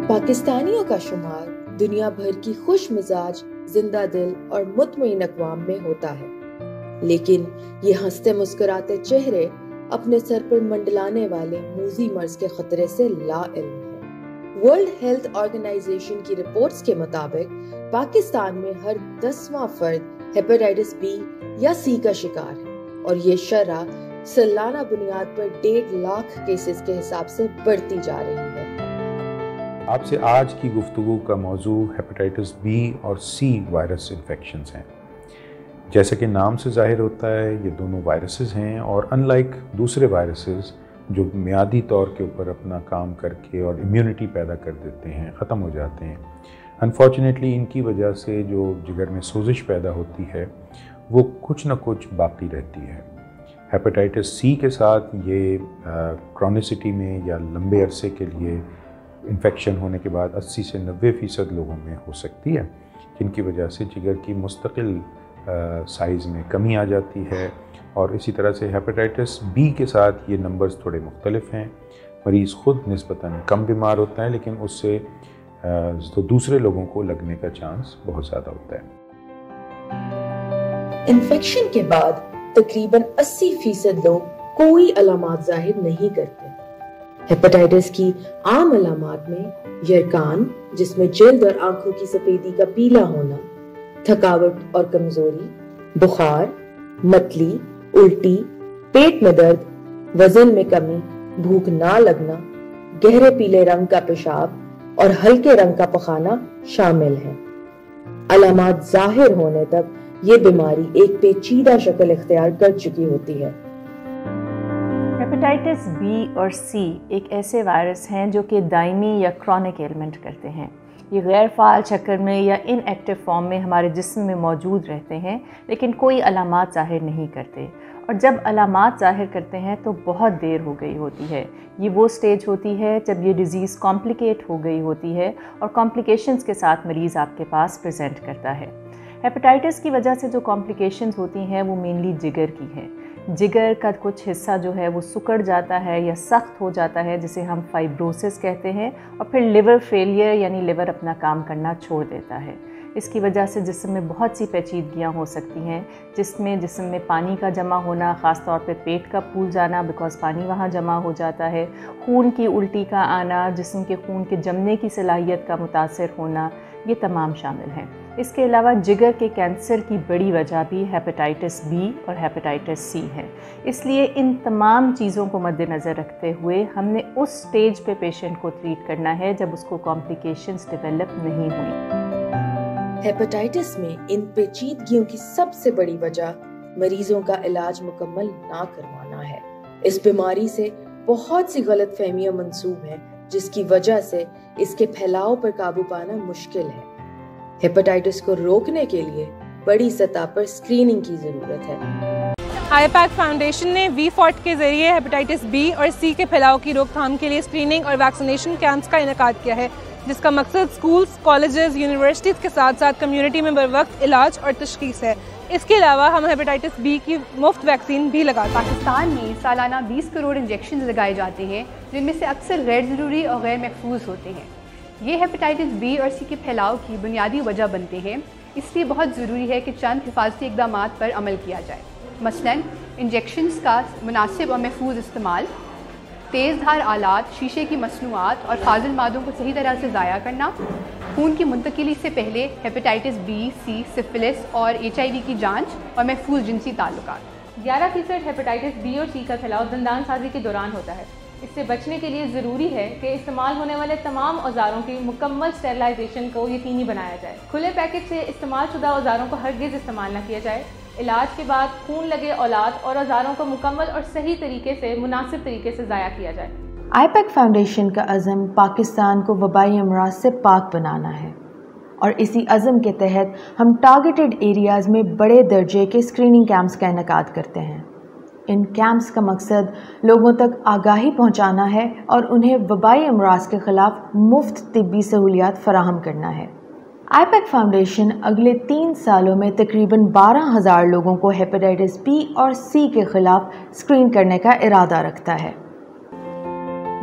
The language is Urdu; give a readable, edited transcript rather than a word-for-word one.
پاکستانیوں کا شمار دنیا بھر کی خوش مزاج، زندہ دل اور مطمئن اقوام میں ہوتا ہے، لیکن یہ ہنستے مسکراتے چہرے اپنے سر پر منڈلانے والے موذی مرض کے خطرے سے لا علم ہیں۔ ورلڈ ہیلتھ آرگنائزیشن کی رپورٹس کے مطابق پاکستان میں ہر 10واں فرد ہیپاٹائٹس بی یا سی کا شکار ہے، اور یہ شرح سالانہ بنیاد پر 1.5 لاکھ کیسز کے حساب سے بڑھتی جا رہی ہے۔ آپ سے آج کی گفتگو کا موضوع ہیپاٹائٹس بی اور سی وائرس انفیکشنز ہیں۔ جیسا کہ نام سے ظاہر ہوتا ہے، یہ دونوں وائرسز ہیں، اور ان لائک دوسرے وائرسز جو میعادی طور کے اوپر اپنا کام کر کے اور امیونٹی پیدا کر دیتے ہیں، ختم ہو جاتے ہیں، انفارچونیٹلی ان کی وجہ سے جو جگر میں سوزش پیدا ہوتی ہے وہ کچھ نہ کچھ باقی رہتی ہے۔ ہیپاٹائٹس سی کے ساتھ یہ کرونیسٹی میں یا لمبے عرصے کے لیے انفیکشن ہونے کے بعد 80 سے 90% لوگوں میں ہو سکتی ہے، جن کی وجہ سے جگر کی مستقل سائز میں کمی آ جاتی ہے۔ اور اسی طرح سے ہیپاٹائٹس بی کے ساتھ یہ نمبرز تھوڑے مختلف ہیں۔ مریض خود نسبتاً کم بیمار ہوتا ہے، لیکن اس سے دوسرے لوگوں کو لگنے کا چانس بہت زیادہ ہوتا ہے۔ انفیکشن کے بعد تقریباً 80% لوگ کوئی علامات ظاہر نہیں کرتے۔ ہیپاٹائٹس کی عام علامات میں یرکان، جس میں جلد اور آنکھوں کی سفیدی کا پیلا ہونا، تھکاوٹ اور کمزوری، بخار، متلی، الٹی، پیٹ میں درد، وزن میں کمی، بھوک نہ لگنا، گہرے پیلے رنگ کا پیشاب اور ہلکے رنگ کا پخانہ شامل ہیں۔ علامات ظاہر ہونے تک یہ بیماری ایک پیچیدہ شکل اختیار کر چکی ہوتی ہے۔ ہیپاٹائٹس بی اور سی ایک ایسے وائرس ہیں جو کہ دائمی یا کرونک ایلمنٹ کرتے ہیں۔ یہ غیر فعال شکل میں یا ان ایکٹیو فارم میں ہمارے جسم میں موجود رہتے ہیں، لیکن کوئی علامات ظاہر نہیں کرتے، اور جب علامات ظاہر کرتے ہیں تو بہت دیر ہو گئی ہوتی ہے۔ یہ وہ سٹیج ہوتی ہے جب یہ ڈیزیز کمپلیکیٹ ہو گئی ہوتی ہے اور کمپلیکیشنز کے ساتھ مریض آپ کے پاس پریزنٹ کرتا ہے۔ ہیپاٹائٹس کی وجہ سے جو کمپلیکیشنز ہوتی ہیں وہ مینلی جگر کی ہیں۔ جگر کا کچھ حصہ جو ہے وہ سکڑ جاتا ہے یا سخت ہو جاتا ہے، جسے ہم فائبروسس کہتے ہیں، اور پھر لیور فیلئر یعنی لیور اپنا کام کرنا چھوڑ دیتا ہے۔ اس کی وجہ سے جسم میں بہت سی پیچیدگیاں ہو سکتی ہیں، جسم میں پانی کا جمع ہونا، خاص طور پہ پیٹ کا پھول جانا بیکاز پانی وہاں جمع ہو جاتا ہے، خون کی الٹی کا آنا، جسم کے خون کے جمنے کی صلاحیت کا متاثر ہونا، یہ تمام شامل ہیں۔ اس کے علاوہ جگر کے کینسر کی بڑی وجہ بھی ہیپاٹائٹس بی اور ہیپاٹائٹس سی ہے۔ اس لیے ان تمام چیزوں کو مد نظر رکھتے ہوئے ہم نے اس سٹیج پہ پیشنٹ کو ٹریٹ کرنا ہے جب اس کو کمپلیکیشنز ڈیولپ نہیں ہوئی۔ ہیپاٹائٹس میں ان پیچیدگیوں کی سب سے بڑی وجہ مریضوں کا علاج مکمل نہ کروانا ہے۔ اس بیماری سے بہت سی غلط فہمیاں منسوب ہیں، جس کی وجہ سے اس کے پھیلاؤ پر قابو پانا مشکل ہے۔ ہیپاٹائٹس کو روکنے کے لیے بڑی سطح پر اسکریننگ کی ضرورت ہے۔ آئی پیک فاؤنڈیشن نے وی فارٹ کے ذریعے ہیپاٹائٹس بی اور سی کے پھیلاؤ کی روک تھام کے لیے اسکریننگ اور ویکسینیشن کیمپس کا انعقاد کیا ہے، جس کا مقصد اسکولز، کالجز، یونیورسٹیز کے ساتھ ساتھ کمیونٹی میں بروقت علاج اور تشخیص ہے۔ اس کے علاوہ ہم ہیپاٹائٹس بی کی مفت ویکسین بھی لگاتے ہیں۔ پاکستان میں سالانہ 20 کروڑ انجیکشن لگائے جاتے ہیں، جن میں سے اکثر غیر ضروری اور غیر محفوظ ہوتے ہیں۔ یہ ہیپاٹائٹس بی اور سی کے پھیلاؤ کی بنیادی وجہ بنتے ہیں، اس لیے بہت ضروری ہے کہ چند حفاظتی اقدامات پر عمل کیا جائے۔ مثلاً انجیکشنز کا مناسب اور محفوظ استعمال، تیز دھار آلات، شیشے کی مصنوعات اور فاضل مادوں کو صحیح طرح سے ضائع کرنا، خون کی منتقلی سے پہلے ہیپاٹائٹس بی، سی، سفلس اور HIV کی جانچ، اور محفوظ جنسی تعلقات۔ 11% ہیپاٹائٹس بی اور سی کا پھیلاؤ دندان سازی کے دوران ہوتا ہے۔ اس سے بچنے کے لیے ضروری ہے کہ استعمال ہونے والے تمام اوزاروں کی مکمل اسٹیرلائزیشن کو یقینی بنایا جائے۔ کھلے پیکٹ سے استعمال شدہ اوزاروں کو ہرگز استعمال نہ کیا جائے۔ علاج کے بعد خون لگے اولاد اور اوزاروں کو مکمل اور صحیح طریقے سے مناسب طریقے سے ضائع کیا جائے۔ آئی پیک فاؤنڈیشن کا عزم پاکستان کو وبائی امراض سے پاک بنانا ہے، اور اسی عزم کے تحت ہم ٹارگیٹڈ ایریاز میں بڑے درجے کے اسکریننگ کیمپس کا انعقاد کرتے ہیں۔ ان کیمپس کا مقصد لوگوں تک آگاہی پہنچانا ہے اور انہیں وبائی امراض کے خلاف مفت طبی سہولیات فراہم کرنا ہے۔ آئی پیک فاؤنڈیشن اگلے 3 سالوں میں تقریباً 12,000 لوگوں کو ہیپاٹائٹس بی اور سی کے خلاف اسکرین کرنے کا ارادہ رکھتا ہے۔